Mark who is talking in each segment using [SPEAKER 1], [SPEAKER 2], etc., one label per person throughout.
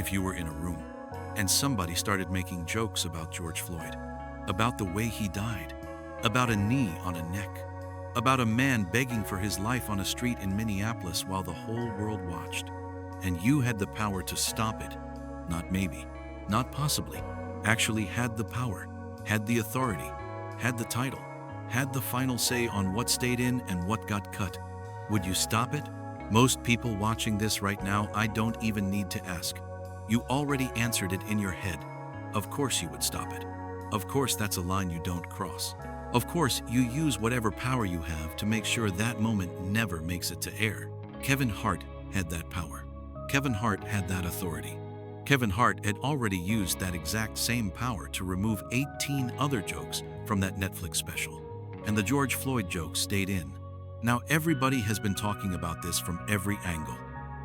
[SPEAKER 1] if you were in a room and somebody started making jokes about George Floyd, about the way he died, about a knee on a neck, about a man begging for his life on a street in Minneapolis while the whole world watched, and you had the power to stop it, not maybe, not possibly, actually had the power, had the authority, had the title, had the final say on what stayed in and what got cut, would you stop it? Most people watching this right now, I don't even need to ask. You already answered it in your head. Of course you would stop it. Of course that's a line you don't cross. Of course you use whatever power you have to make sure that moment never makes it to air. Kevin Hart had that power. Kevin Hart had that authority. Kevin Hart had already used that exact same power to remove 18 other jokes from that Netflix special. And the George Floyd joke stayed in. Now everybody has been talking about this from every angle.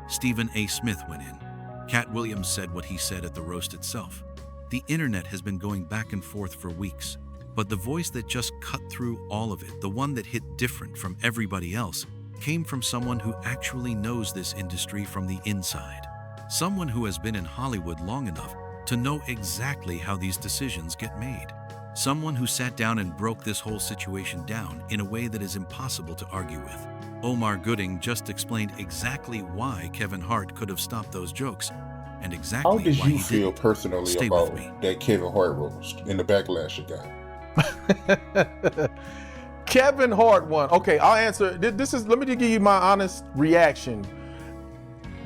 [SPEAKER 1] Stephen A. Smith went in. Cat Williams said what he said at the roast itself. The internet has been going back and forth for weeks, but the voice that just cut through all of it, the one that hit different from everybody else, came from someone who actually knows this industry from the inside. Someone who has been in Hollywood long enough to know exactly how these decisions get made. Someone who sat down and broke this whole situation down in a way that is impossible to argue with. Omar Gooding just explained exactly why Kevin Hart could have stopped those jokes and exactly
[SPEAKER 2] How did
[SPEAKER 1] why
[SPEAKER 2] you
[SPEAKER 1] he
[SPEAKER 2] feel
[SPEAKER 1] didn't.
[SPEAKER 2] personally
[SPEAKER 1] Stay
[SPEAKER 2] about
[SPEAKER 1] with me.
[SPEAKER 2] that Kevin Hart roast and the backlash it got?
[SPEAKER 3] Kevin Hart won. Okay, I'll answer. Let me just give you my honest reaction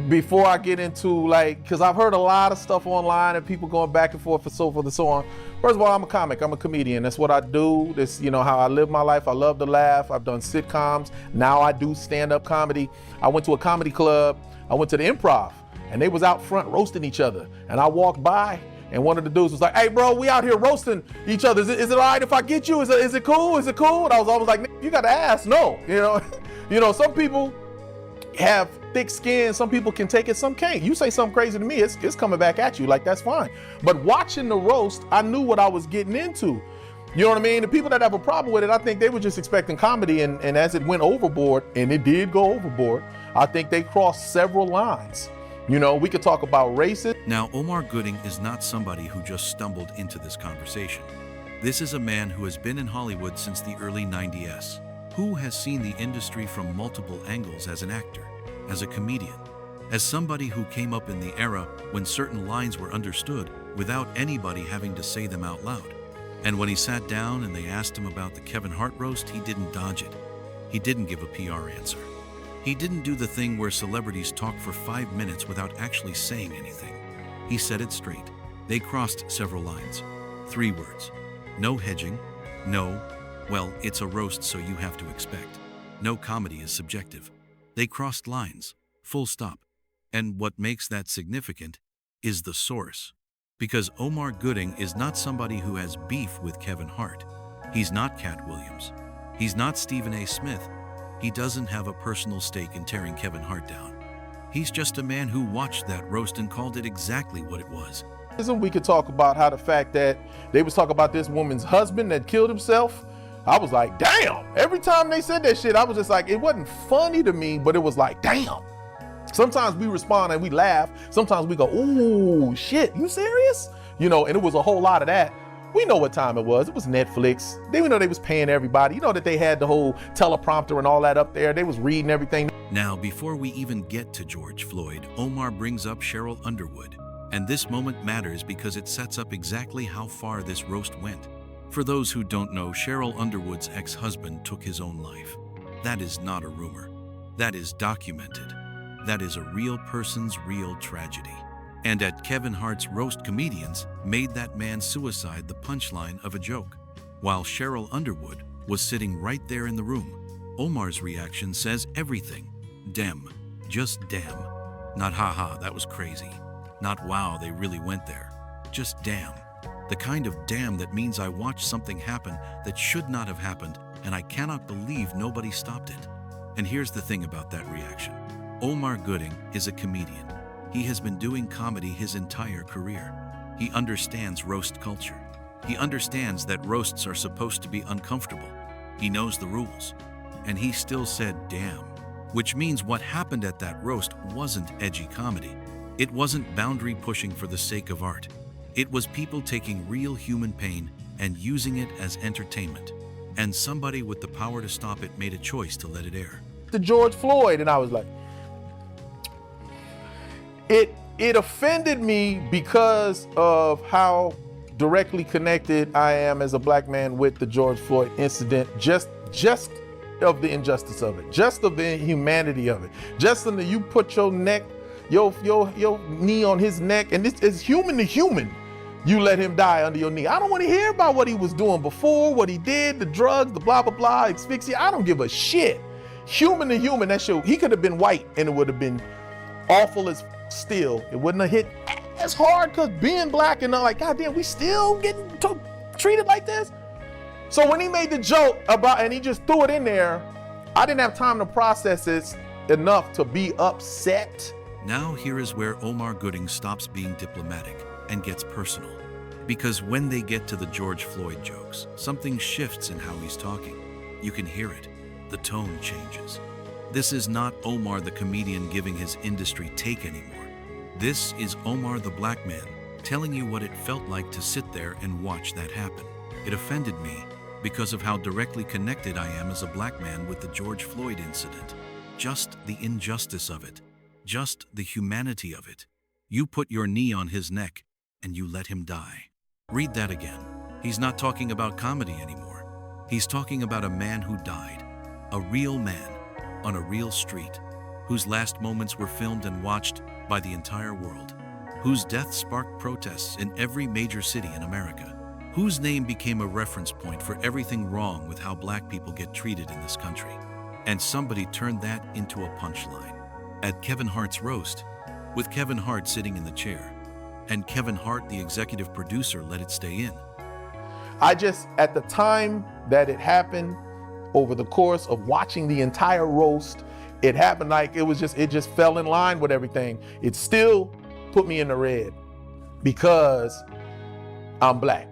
[SPEAKER 3] before I get into, because I've heard a lot of stuff online and people going back and forth and so forth and so on. First of all, I'm a comic, I'm a comedian. That's what I do. This, how I live my life. I love to laugh. I've done sitcoms. Now I do stand-up comedy. I went to a comedy club. I went to the Improv and they was out front roasting each other. And I walked by and one of the dudes was like, "Hey bro, we out here roasting each other. Is it all right if I get you? Is it cool? Is it cool?" And I was always like, "You gotta ask." No, some people have thick skin. Some people can take it, some can't. You say something crazy to me, it's coming back at you. That's fine. But watching the roast, I knew what I was getting into. You know what I mean? The people that have a problem with it, I think they were just expecting comedy, and as it went overboard, and it did go overboard, I think they crossed several lines. We could talk about racism.
[SPEAKER 1] Now, Omar Gooding is not somebody who just stumbled into this conversation. This is a man who has been in Hollywood since the early 90s, who has seen the industry from multiple angles as an actor, as a comedian, as somebody who came up in the era when certain lines were understood without anybody having to say them out loud. And when he sat down and they asked him about the Kevin Hart roast, he didn't dodge it. He didn't give a PR answer. He didn't do the thing where celebrities talk for 5 minutes without actually saying anything. He said it straight. They crossed several lines. 3 words. No hedging. No, well, it's a roast, so you have to expect. No comedy is subjective. They crossed lines. Full stop. And what makes that significant is the source. Because Omar Gooding is not somebody who has beef with Kevin Hart. He's not Cat Williams. He's not Stephen A. Smith. He doesn't have a personal stake in tearing Kevin Hart down. He's just a man who watched that roast and called it exactly what it was.
[SPEAKER 3] We could talk about how the fact that they was talking about this woman's husband that killed himself. I was like, damn. Every time they said that shit, I was just like, it wasn't funny to me, but it was like, damn. Sometimes we respond and we laugh. Sometimes we go, ooh, shit, you serious? And it was a whole lot of that. We know what time it was. It was Netflix. We know they was paying everybody. That they had the whole teleprompter and all that up there. They was reading everything.
[SPEAKER 1] Now, before we even get to George Floyd, Omar brings up Cheryl Underwood. And this moment matters because it sets up exactly how far this roast went. For those who don't know, Cheryl Underwood's ex-husband took his own life. That is not a rumor. That is documented. That is a real person's real tragedy. And at Kevin Hart's roast, comedians made that man's suicide the punchline of a joke. While Cheryl Underwood was sitting right there in the room, Omar's reaction says everything. Damn. Just damn. Not haha, that was crazy. Not wow, they really went there. Just damn. The kind of damn that means I watched something happen that should not have happened, and I cannot believe nobody stopped it. And here's the thing about that reaction. Omar Gooding is a comedian. He has been doing comedy his entire career. He understands roast culture. He understands that roasts are supposed to be uncomfortable. He knows the rules. And he still said damn, which means what happened at that roast wasn't edgy comedy. It wasn't boundary pushing for the sake of art. It was people taking real human pain and using it as entertainment. And somebody with the power to stop it made a choice to let it air.
[SPEAKER 3] The George Floyd, and I was like, it offended me because of how directly connected I am as a black man with the George Floyd incident, just of the injustice of it, just of the inhumanity of it, just in the you put your neck, your knee on his neck, and this is human to human. You let him die under your knee. I don't want to hear about what he was doing before, what he did, the drugs, the blah, blah, blah, asphyxia. I don't give a shit. Human to human, that shit, he could have been white and it would have been awful as still. It wouldn't have hit as hard because being black and I'm like, God damn, we still getting treated like this? So when he made the joke about, and he just threw it in there, I didn't have time to process it enough to be upset.
[SPEAKER 1] Now here is where Omar Gooding stops being diplomatic and gets personal. Because when they get to the George Floyd jokes, something shifts in how he's talking. You can hear it. The tone changes. This is not Omar the comedian giving his industry take anymore. This is Omar the black man telling you what it felt like to sit there and watch that happen. It offended me because of how directly connected I am as a black man with the George Floyd incident. Just the injustice of it. Just the humanity of it. You put your knee on his neck and you let him die. Read that again. He's not talking about comedy anymore. He's talking about a man who died. A real man on a real street, whose last moments were filmed and watched by the entire world, whose death sparked protests in every major city in America, whose name became a reference point for everything wrong with how black people get treated in this country. And somebody turned that into a punchline. At Kevin Hart's roast, with Kevin Hart sitting in the chair, and Kevin Hart, the executive producer, let it stay in.
[SPEAKER 3] At the time that it happened, over the course of watching the entire roast, it happened like it just fell in line with everything. It still put me in the red because I'm black.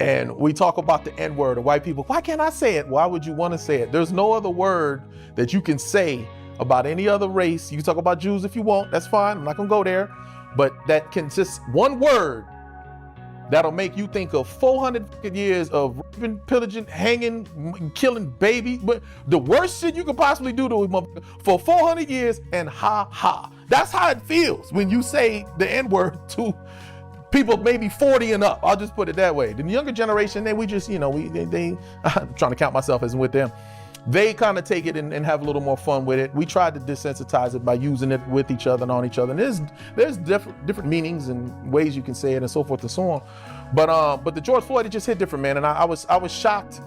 [SPEAKER 3] And we talk about the N-word and white people, why can't I say it? Why would you want to say it? There's no other word that you can say about any other race. You can talk about Jews if you want, that's fine, I'm not gonna go there. But that can just, one word that'll make you think of 400 years of raping, pillaging, hanging, killing babies. But the worst shit you could possibly do to a motherfucker for 400 years and ha ha. That's how it feels when you say the N-word to people maybe 40 and up. I'll just put it that way. The younger generation, I'm trying to count myself as with them. They kind of take it and have a little more fun with it. We tried to desensitize it by using it with each other and on each other. And there's different meanings and ways you can say it and so forth and so on. But the George Floyd, it just hit different, man. And I was shocked.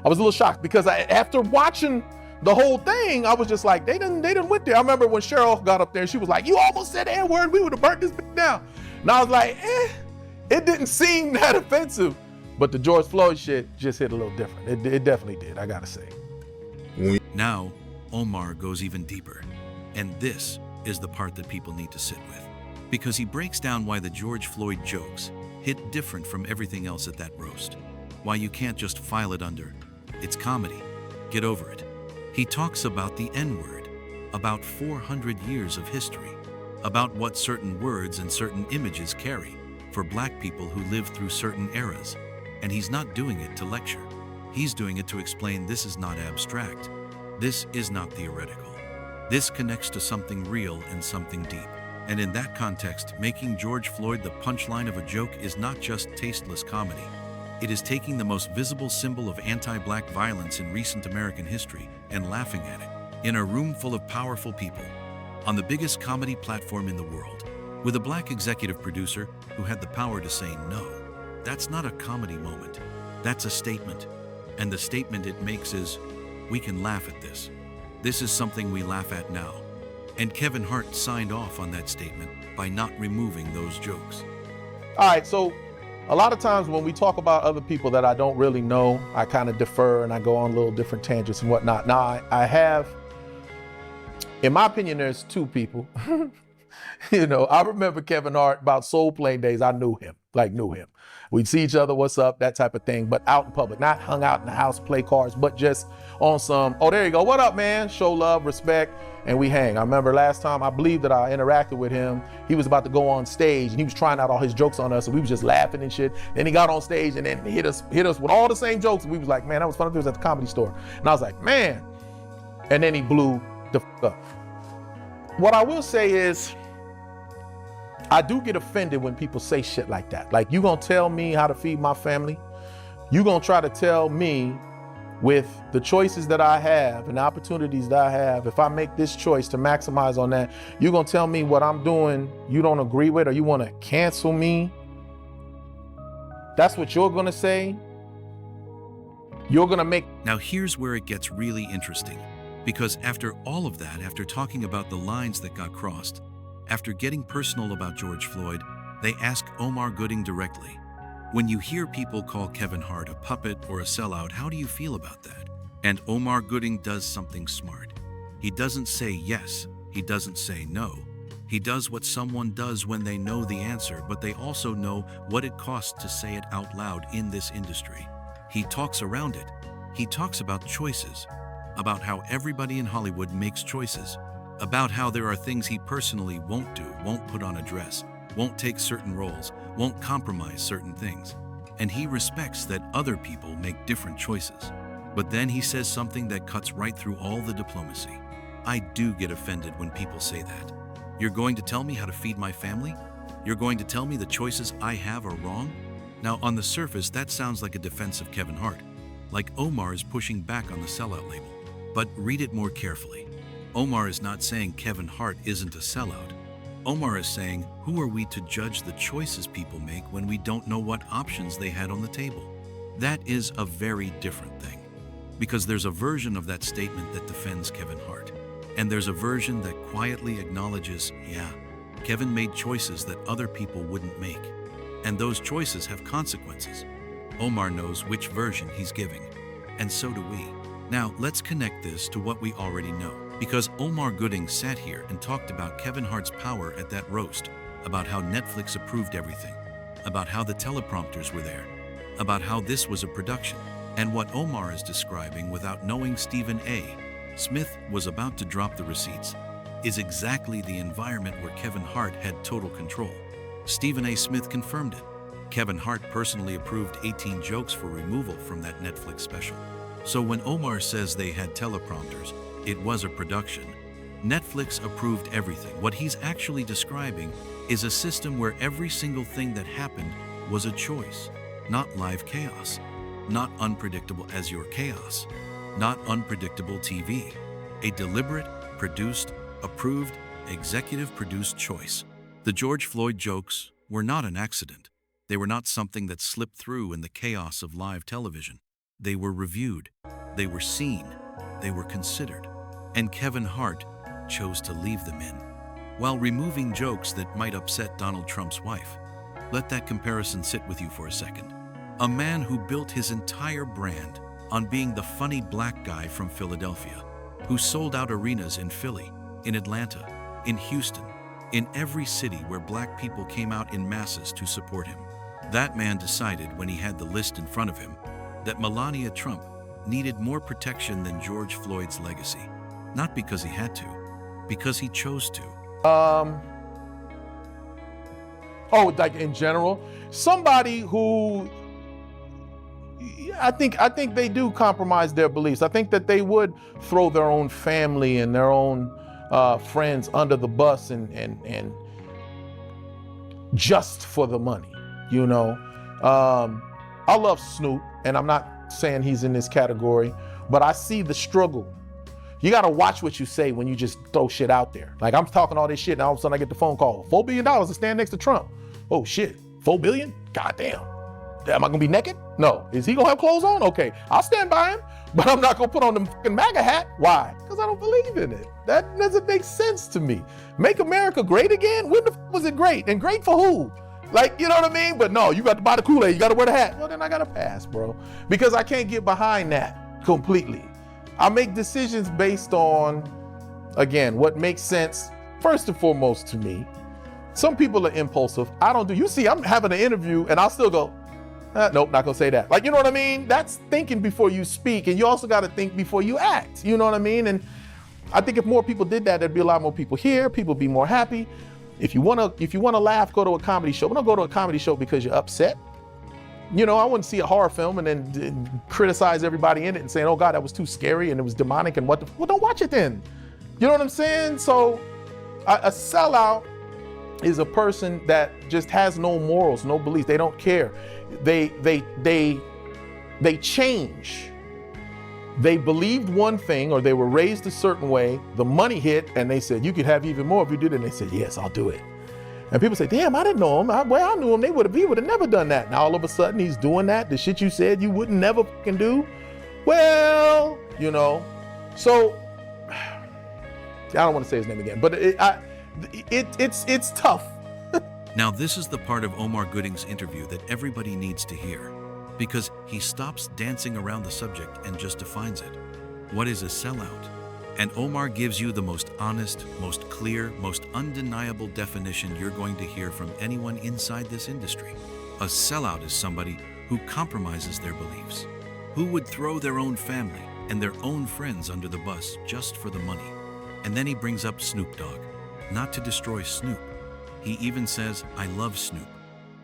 [SPEAKER 3] I was a little shocked because after watching the whole thing, I was just like, they didn't went there. I remember when Cheryl got up there, she was like, you almost said the N-word, we would have burnt this bitch down. And I was like, it didn't seem that offensive. But the George Floyd shit just hit a little different. It definitely did, I gotta say.
[SPEAKER 1] Now, Omar goes even deeper. And this is the part that people need to sit with. Because he breaks down why the George Floyd jokes hit different from everything else at that roast. Why you can't just file it under, it's comedy, get over it. He talks about the N-word, about 400 years of history, about what certain words and certain images carry for black people who lived through certain eras. And he's not doing it to lecture. He's doing it to explain this is not abstract. This is not theoretical. This connects to something real and something deep. And in that context, making George Floyd the punchline of a joke is not just tasteless comedy. It is taking the most visible symbol of anti-black violence in recent American history and laughing at it. In a room full of powerful people, on the biggest comedy platform in the world, with a black executive producer who had the power to say no. That's not a comedy moment. That's a statement. And the statement it makes is, we can laugh at this. This is something we laugh at now. And Kevin Hart signed off on that statement by not removing those jokes.
[SPEAKER 3] All right, so a lot of times when we talk about other people that I don't really know, I kind of defer and I go on little different tangents and whatnot. Now, I have, in my opinion, there's two people You know, I remember Kevin Hart about Soul Plane days. I knew him. We'd see each other, what's up, that type of thing, but out in public, not hung out in the house, play cards, but just on some, oh, there you go, what up, man? Show love, respect, and we hang. I remember last time, I believe that I interacted with him, he was about to go on stage and he was trying out all his jokes on us and we was just laughing and shit. Then he got on stage and then hit us with all the same jokes. And we was like, man, that was fun. It was at the Comedy Store. And I was like, man. And then he blew the up. What I will say is, I do get offended when people say shit like that. Like, you gonna tell me how to feed my family? You gonna try to tell me with the choices that I have and the opportunities that I have, if I make this choice to maximize on that, you gonna tell me what I'm doing you don't agree with, or you wanna cancel me? That's what you're gonna say? You're gonna make...
[SPEAKER 1] Now here's where it gets really interesting, because after all of that, after talking about the lines that got crossed, after getting personal about George Floyd, they ask Omar Gooding directly, when you hear people call Kevin Hart a puppet or a sellout, how do you feel about that? And Omar Gooding does something smart. He doesn't say yes, he doesn't say no. He does what someone does when they know the answer, but they also know what it costs to say it out loud in this industry. He talks around it. He talks about choices, about how everybody in Hollywood makes choices, about how there are things he personally won't do, won't put on a dress, won't take certain roles, won't compromise certain things. And he respects that other people make different choices. But then he says something that cuts right through all the diplomacy. I do get offended when people say that. You're going to tell me how to feed my family? You're going to tell me the choices I have are wrong? Now, on the surface, that sounds like a defense of Kevin Hart, like Omar is pushing back on the sellout label. But read it more carefully. Omar is not saying Kevin Hart isn't a sellout. Omar is saying, who are we to judge the choices people make when we don't know what options they had on the table? That is a very different thing. Because there's a version of that statement that defends Kevin Hart. And there's a version that quietly acknowledges, yeah, Kevin made choices that other people wouldn't make. And those choices have consequences. Omar knows which version he's giving. And so do we. Now, let's connect this to what we already know. Because Omar Gooding sat here and talked about Kevin Hart's power at that roast, about how Netflix approved everything, about how the teleprompters were there, about how this was a production. And what Omar is describing without knowing Stephen A. Smith was about to drop the receipts is exactly the environment where Kevin Hart had total control. Stephen A. Smith confirmed it. Kevin Hart personally approved 18 jokes for removal from that Netflix special. So when Omar says they had teleprompters, it was a production. Netflix approved everything. What he's actually describing is a system where every single thing that happened was a choice, not live chaos, not unpredictable as your chaos, not unpredictable TV. A deliberate, produced, approved, executive-produced choice. The George Floyd jokes were not an accident. They were not something that slipped through in the chaos of live television. They were reviewed. They were seen. They were considered. And Kevin Hart chose to leave them in, while removing jokes that might upset Donald Trump's wife. Let that comparison sit with you for a second. A man who built his entire brand on being the funny black guy from Philadelphia, who sold out arenas in Philly, in Atlanta, in Houston, in every city where black people came out in masses to support him. That man decided when he had the list in front of him that Melania Trump needed more protection than George Floyd's legacy. Not because he had to, because he chose to.
[SPEAKER 3] Like in general, somebody who, I think they do compromise their beliefs. I think that they would throw their own family and their own friends under the bus and just for the money, you know. I love Snoop, and I'm not saying he's in this category, but I see the struggle. You gotta watch what you say when you just throw shit out there. Like, I'm talking all this shit and all of a sudden I get the phone call, $4 billion to stand next to Trump. Oh shit, 4 billion? God damn. Am I gonna be naked? No. Is he gonna have clothes on? Okay, I'll stand by him, but I'm not gonna put on the fucking MAGA hat. Why? Because I don't believe in it. That doesn't make sense to me. Make America great again? When the was it great? And great for who? Like, you know what I mean? But no, you got to buy the Kool-Aid, you got to wear the hat. Well, then I got to pass, bro. Because I can't get behind that completely. I make decisions based on, again, what makes sense first and foremost to me, some people are impulsive. I don't do, you see, I'm having an interview and I'll still go, nope, not gonna say that. Like, you know what I mean? That's thinking before you speak, and you also gotta think before you act, you know what I mean? And I think if more people did that, there'd be a lot more people here, people would be more happy. If you wanna laugh, go to a comedy show. But don't go to a comedy show because you're upset. You know, I wouldn't see a horror film and then criticize everybody in it and saying, oh God, that was too scary and it was demonic and what the, well, don't watch it then. You know what I'm saying? So a sellout is a person that just has no morals, no beliefs. They don't care. They change. They believed one thing, or they were raised a certain way. The money hit and they said, you could have even more if you did it. And they said, yes, I'll do it. And people say, damn, I didn't know him. I knew him. He would have never done that. Now all of a sudden he's doing that. The shit you said you wouldn't never fucking do. Well, you know, so I don't want to say his name again, but it's tough.
[SPEAKER 1] Now this is the part of Omar Gooding's interview that everybody needs to hear, because he stops dancing around the subject and just defines it. What is a sellout? And Omar gives you the most honest, most clear, most undeniable definition you're going to hear from anyone inside this industry. A sellout is somebody who compromises their beliefs, who would throw their own family and their own friends under the bus just for the money. And then he brings up Snoop Dogg, not to destroy Snoop. He even says, I love Snoop.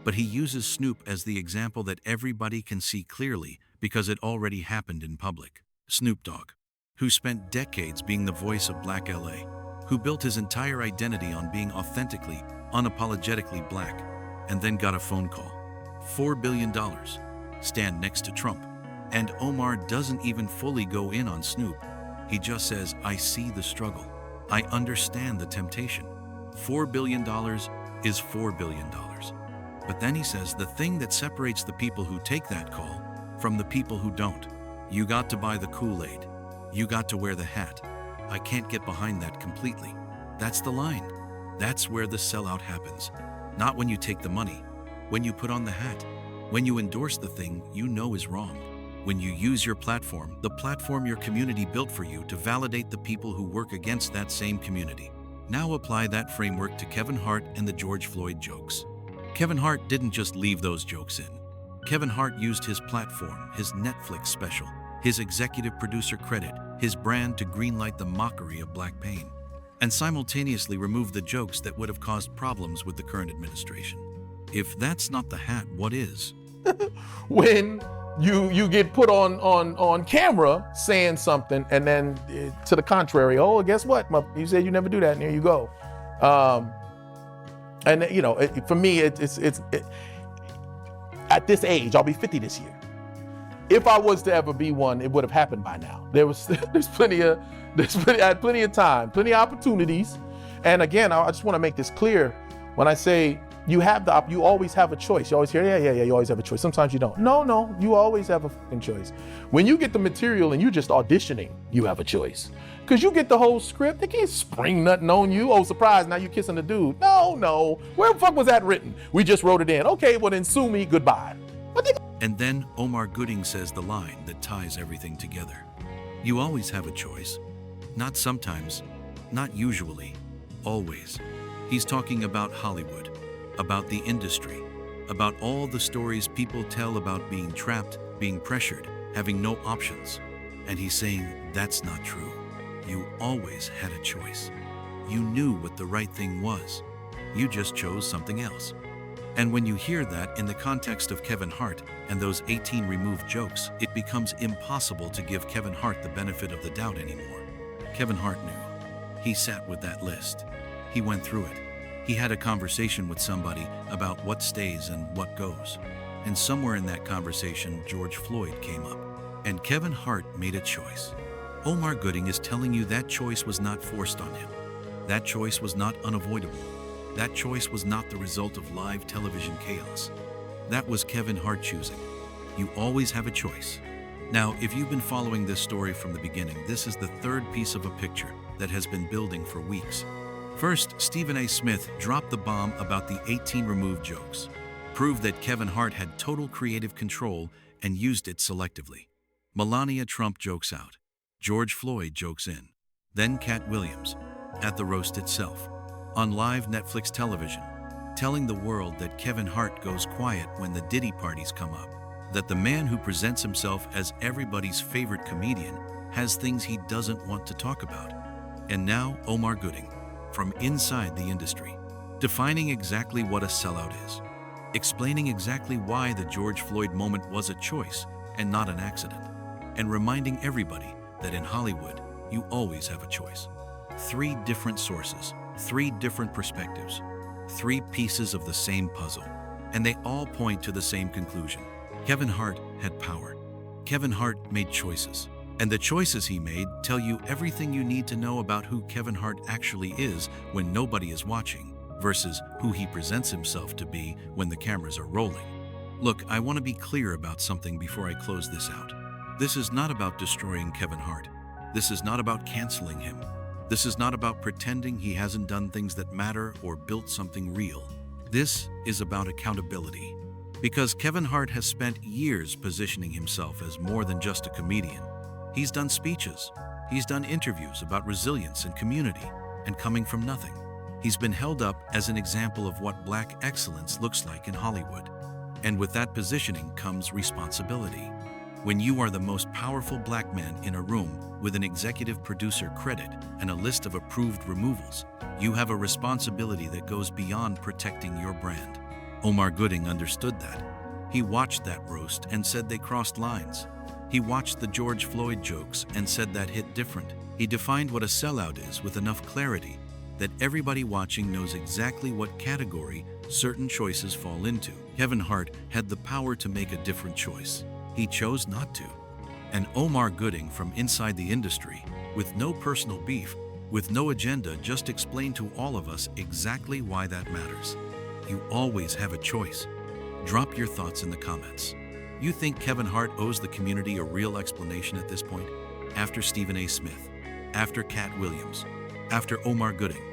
[SPEAKER 1] But he uses Snoop as the example that everybody can see clearly because it already happened in public. Snoop Dogg, who spent decades being the voice of Black LA, who built his entire identity on being authentically, unapologetically black, and then got a phone call. $4 billion. Stand next to Trump. And Omar doesn't even fully go in on Snoop. He just says, I see the struggle. I understand the temptation. $4 billion is $4 billion. But then he says the thing that separates the people who take that call from the people who don't. You got to buy the Kool-Aid. You got to wear the hat. I can't get behind that completely. That's the line. That's where the sellout happens. Not when you take the money, when you put on the hat, when you endorse the thing you know is wrong, when you use your platform, the platform your community built for you, to validate the people who work against that same community. Now apply that framework to Kevin Hart and the George Floyd jokes. Kevin Hart didn't just leave those jokes in. Kevin Hart used his platform, his Netflix special, his executive producer credit, his brand to greenlight the mockery of black pain, and simultaneously remove the jokes that would have caused problems with the current administration. If that's not the hat, what is?
[SPEAKER 3] When you get put on camera saying something, and then to the contrary, oh, guess what? You said you never do that, and here you go. And you know, for me, it's at this age, I'll be 50 this year. If I was to ever be one, it would have happened by now. I had plenty of time, plenty of opportunities. And again, I just want to make this clear. When I say you always have a choice. You always hear, yeah, you always have a choice. Sometimes you don't. No, you always have a fucking choice. When you get the material and you're just auditioning, you have a choice. Because you get the whole script, they can't spring nothing on you. Oh, surprise, now you're kissing the dude. No. Where the fuck was that written? We just wrote it in. Okay, well then sue me, goodbye.
[SPEAKER 1] And then Omar Gooding says the line that ties everything together. You always have a choice. Not sometimes, not usually, always. He's talking about Hollywood, about the industry, about all the stories people tell about being trapped, being pressured, having no options. And he's saying that's not true. You always had a choice. You knew what the right thing was. You just chose something else. And when you hear that in the context of Kevin Hart and those 18 removed jokes, it becomes impossible to give Kevin Hart the benefit of the doubt anymore. Kevin Hart knew. He sat with that list. He went through it. He had a conversation with somebody about what stays and what goes. And somewhere in that conversation, George Floyd came up. And Kevin Hart made a choice. Omar Gooding is telling you that choice was not forced on him. That choice was not unavoidable. That choice was not the result of live television chaos. That was Kevin Hart choosing. You always have a choice. Now, if you've been following this story from the beginning, this is the third piece of a picture that has been building for weeks. First, Stephen A. Smith dropped the bomb about the 18 removed jokes, proved that Kevin Hart had total creative control and used it selectively. Melania Trump jokes out. George Floyd jokes in. Then Cat Williams, at the roast itself, on live Netflix television, telling the world that Kevin Hart goes quiet when the Diddy parties come up, that the man who presents himself as everybody's favorite comedian has things he doesn't want to talk about. And now Omar Gooding, from inside the industry, defining exactly what a sellout is, explaining exactly why the George Floyd moment was a choice and not an accident, and reminding everybody that in Hollywood, you always have a choice. 3 different sources, 3 different perspectives, 3 pieces of the same puzzle, and they all point to the same conclusion. Kevin Hart had power. Kevin Hart made choices, and the choices he made tell you everything you need to know about who Kevin Hart actually is when nobody is watching, versus who he presents himself to be when the cameras are rolling. Look, I want to be clear about something before I close this out. This is not about destroying Kevin Hart. This is not about canceling him. This is not about pretending he hasn't done things that matter or built something real. This is about accountability. Because Kevin Hart has spent years positioning himself as more than just a comedian. He's done speeches. He's done interviews about resilience and community and coming from nothing. He's been held up as an example of what Black excellence looks like in Hollywood. And with that positioning comes responsibility. When you are the most powerful Black man in a room with an executive producer credit and a list of approved removals, you have a responsibility that goes beyond protecting your brand. Omar Gooding understood that. He watched that roast and said they crossed lines. He watched the George Floyd jokes and said that hit different. He defined what a sellout is with enough clarity that everybody watching knows exactly what category certain choices fall into. Kevin Hart had the power to make a different choice. He chose not to. And Omar Gooding, from inside the industry, with no personal beef, with no agenda, just explained to all of us exactly why that matters. You always have a choice. Drop your thoughts in the comments. You think Kevin Hart owes the community a real explanation at this point? After Stephen A. Smith, after Cat Williams, after Omar Gooding,